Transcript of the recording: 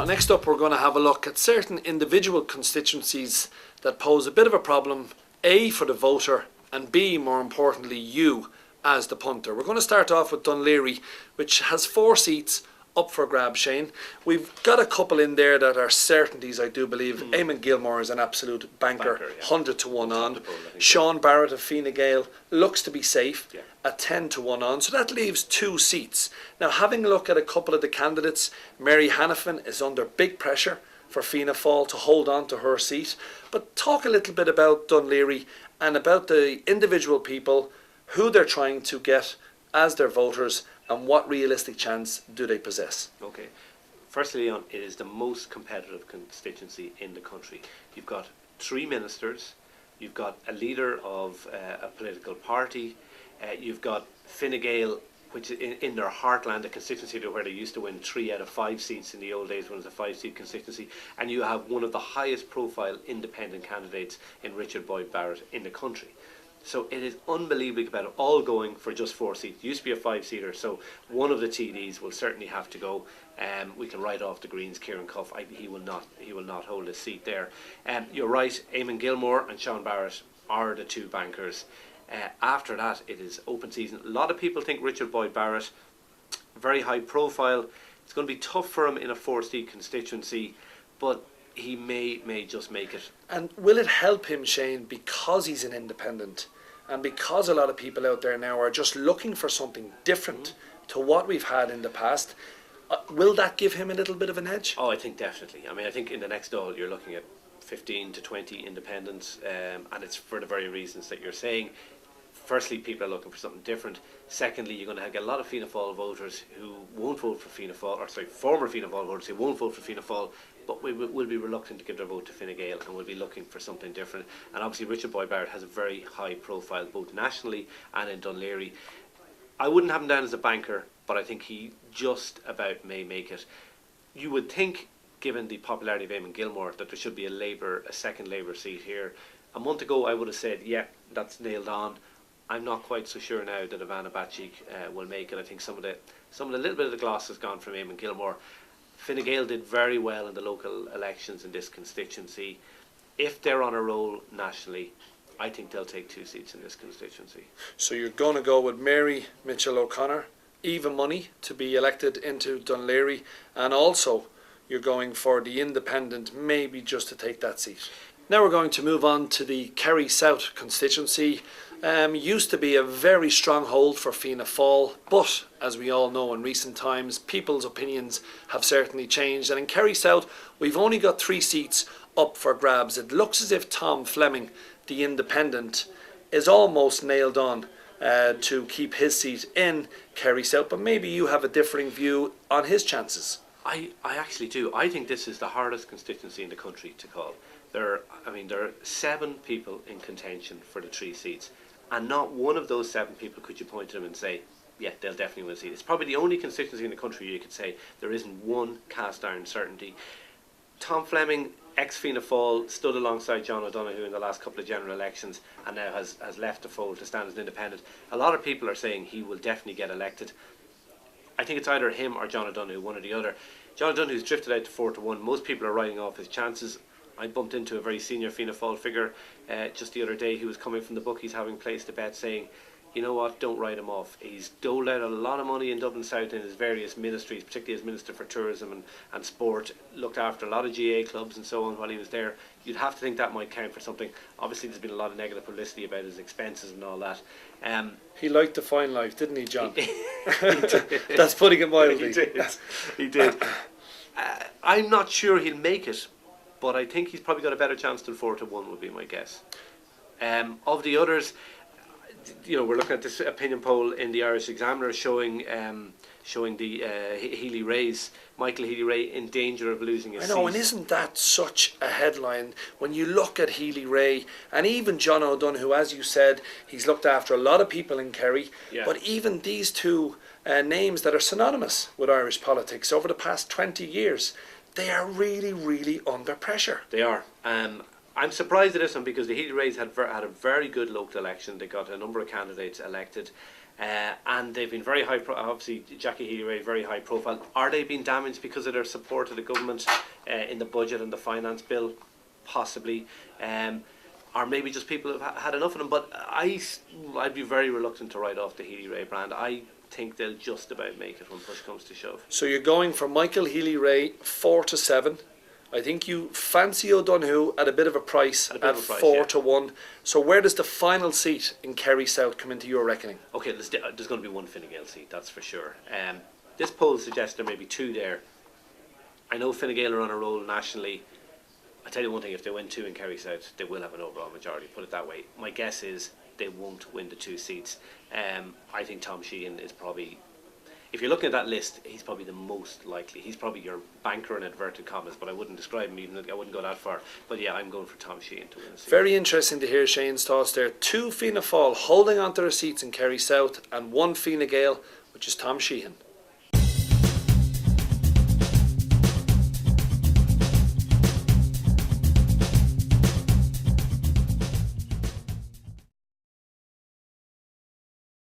next up we're going to have a look at certain individual constituencies that pose a bit of a problem, A, for the voter, and B, more importantly, you as the punter. We're going to start off with Dunleary, which has 4 seats up for grabs, Shane. We've got a couple in there that are certainties, I do believe. Eamon Gilmore is an absolute banker, 100 to 1 on. Sean Barrett of Fine Gael looks to be safe at 10 to 1 on. So that leaves 2 seats. Now, having a look at a couple of the candidates, Mary Hanifin is under big pressure for Fianna Fáil to hold on to her seat. But talk a little bit about Dunleary and about the individual people, who they're trying to get as their voters, and what realistic chance do they possess? Okay. Firstly, Leon, it is the most competitive constituency in the country. You've got 3 ministers, you've got a leader of a political party, you've got Fine Gael, which is in their heartland, a constituency where they used to win 3 out of 5 seats in the old days when it was a 5-seat constituency, and you have one of the highest profile independent candidates in Richard Boyd Barrett in the country. So it is unbelievably competitive, all going for just 4 seats. It used to be a 5-seater, so one of the TDs will certainly have to go. We can write off the Greens, Kieran Cuff. He will not hold his seat there. You're right, Eamon Gilmore and Sean Barrett are the 2 bankers. After that, it is open season. A lot of people think Richard Boyd Barrett, very high profile. It's going to be tough for him in a 4-seat constituency, but he may just make it. And will it help him, Shane, because he's an independent, and because a lot of people out there now are just looking for something different to what we've had in the past? Will that give him a little bit of an edge? Oh, I think definitely. I mean, I think in the next Dáil you're looking at 15 to 20 independents, and it's for the very reasons that you're saying. Firstly, people are looking for something different. Secondly, you're going to get a lot of Fianna Fáil voters who won't vote for Fianna Fáil, or sorry, former Fianna Fáil voters who won't vote for Fianna Fáil, but will be reluctant to give their vote to Fine Gael and will be looking for something different. And obviously Richard Boyd Barrett has a very high profile both nationally and in Dunleary. I wouldn't have him down as a banker, but I think he just about may make it. You would think, given the popularity of Eamon Gilmore, that there should be a second Labour seat here. A month ago I would have said, yeah, that's nailed on. I'm not quite so sure now that Ivana Bacik will make it. I think some of the little bit of the gloss has gone from Eamon Gilmore. Fine Gael did very well in the local elections in this constituency. If they're on a roll nationally, I think they'll take 2 seats in this constituency. So you're going to go with Mary Mitchell O'Connor, even money to be elected into Dunleary, and also you're going for the independent, maybe just to take that seat. Now we're going to move on to the Kerry South constituency. Used to be a very strong hold for Fianna Fáil, but as we all know in recent times, people's opinions have certainly changed, and in Kerry South we've only got 3 seats up for grabs. It looks as if Tom Fleming, the independent, is almost nailed on to keep his seat in Kerry South, but maybe you have a differing view on his chances. I actually do. I think this is the hardest constituency in the country to call. There are 7 people in contention for the 3 seats, and not one of those 7 people could you point to them and say, yeah, they'll definitely win a seat. It's probably the only constituency in the country you could say there isn't one cast iron certainty. Tom Fleming, ex-Fianna Fáil, stood alongside John O'Donoghue in the last couple of general elections and now has left the fold to stand as an independent. A lot of people are saying he will definitely get elected. I think it's either him or John O'Donoghue, one or the other. John O'Donoghue's drifted out to 4 to 1. Most people are writing off his chances. I bumped into a very senior Fianna Fáil figure just the other day who was coming from the bookies having placed a bet saying, you know what, don't write him off. He's doled out a lot of money in Dublin South in his various ministries, particularly as Minister for Tourism and Sport, looked after a lot of GA clubs and so on while he was there. You'd have to think that might count for something. Obviously there's been a lot of negative publicity about his expenses and all that. He liked the fine life, didn't he, John? That's putting it mildly. He did. I'm not sure he'll make it, but I think he's probably got a better chance than 4 to 1 would be my guess. Of the others, you know, we're looking at this opinion poll in the Irish Examiner showing the Healy-Raes, Michael Healy-Rae in danger of losing his seat. I know, and isn't that such a headline when you look at Healy-Rae and even John O'Donoghue, as you said, he's looked after a lot of people in Kerry, but even these 2 names that are synonymous with Irish politics over the past 20 years, they are really, really under pressure. They are. I'm surprised at this one because the Healy-Raes had a very good local election. They got a number of candidates elected. And they've been very high, obviously Jackie Healy-Rae, very high profile. Are they being damaged because of their support of the government in the budget and the finance bill? Possibly. Or maybe just people have had enough of them. But I'd be very reluctant to write off the Healy-Rae brand. I think they'll just about make it when push comes to shove. So you're going for Michael Healy-Rae 4-7. I think you fancy O'Donoghue at a bit of a price at 4-1. So where does the final seat in Kerry South come into your reckoning? Okay, there's going to be one Fine Gael seat, that's for sure. This poll suggests there may be two there. I know Fine Gael are on a roll nationally. I tell you one thing, if they win two in Kerry South, they will have an overall majority, put it that way. My guess is they won't win the two seats. I think Tom Sheehan is probably, if you're looking at that list, he's probably the most likely. He's probably your banker in inverted commas, but I wouldn't describe him, even I wouldn't go that far. But yeah, I'm going for Tom Sheehan to win the seat. Very interesting to hear Shane's thoughts there. Two Fianna Fáil holding on to their seats in Kerry South and one Fine Gael, which is Tom Sheehan.